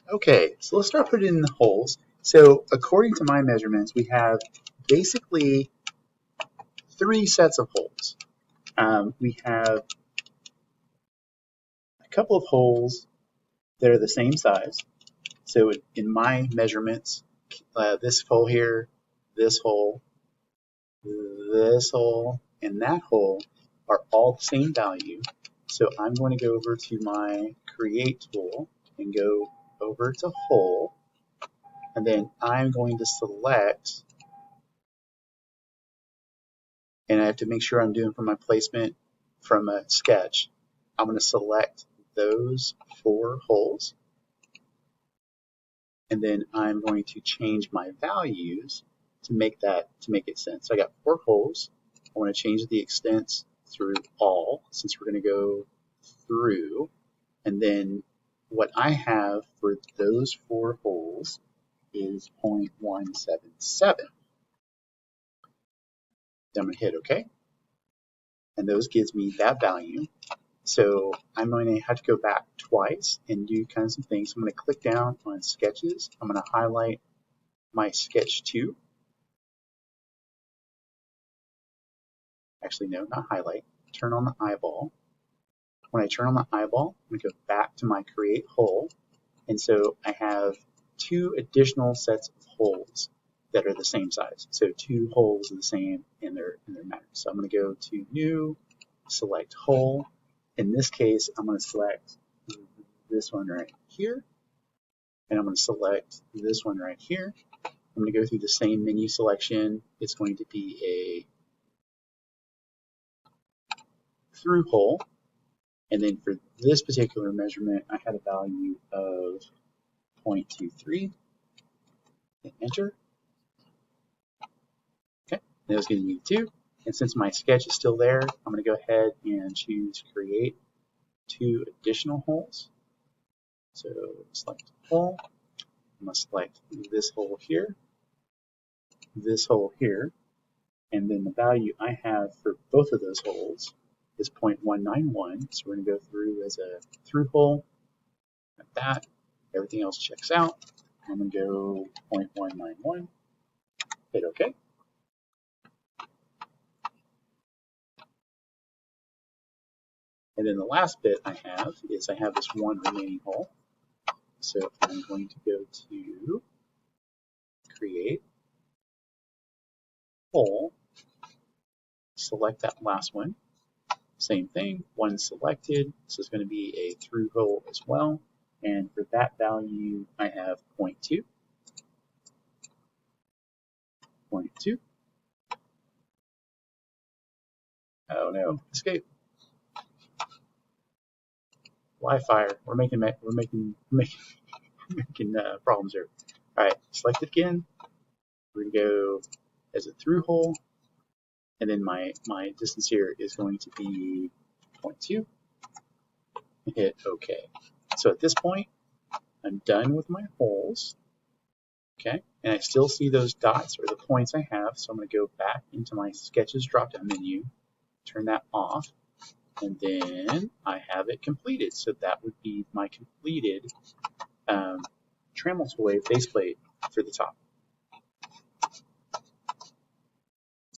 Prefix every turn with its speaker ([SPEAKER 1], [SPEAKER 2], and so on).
[SPEAKER 1] Okay, so let's start putting in the holes. So according to my measurements, we have basically 3 sets of holes. We have a couple of holes that are the same size. So in my measurements, this hole here, this hole, and that hole are all the same value. So I'm going to go over to my create tool and go over to hole, and then I'm going to select, and I have to make sure I'm doing from my placement from a sketch. I'm going to select those 4 holes, and then I'm going to change my values to make it sense. So I got 4 holes. I want to change the extents through all, since we're going to go through, and then what I have for those 4 holes is 0.177. Then I'm going to hit OK, and those gives me that value. So I'm going to have to go back twice and do kind of some things. I'm going to click down on sketches. I'm going to highlight my sketch 2. Actually, no, not highlight. Turn on the eyeball. When I turn on the eyeball, I'm going to go back to my create hole. And so I have 2 additional sets of holes that are the same size. So 2 holes are the same in their matter. So I'm going to go to new, select hole. In this case, I'm going to select this one right here, and I'm going to select this one right here. I'm going to go through the same menu selection. It's going to be a through hole, and then for this particular measurement, I had a value of 0.23. Hit enter. Okay, and it was giving me 2. And since my sketch is still there, I'm going to go ahead and choose create 2 additional holes. So select hole. I'm going to select this hole here, this hole here, and then the value I have for both of those holes is 0.191. So we're going to go through as a through hole, like that. Everything else checks out. I'm going to go 0.191, hit OK. And then the last bit I have is I have this one remaining hole. So I'm going to go to create hole, select that last one. Same thing, one selected. This is going to be a through hole as well. And for that value, I have 0.2, 0.2. Oh no, escape. Wi-Fi. We're making problems here. All right, select it again. We're going to go as a through hole, and then my distance here is going to be 0.2. Hit OK. So at this point, I'm done with my holes. Okay, and I still see those dots or the points I have, so I'm going to go back into my sketches drop-down menu, turn that off, and then I have it completed. So that would be my completed Trammell toy faceplate for the top.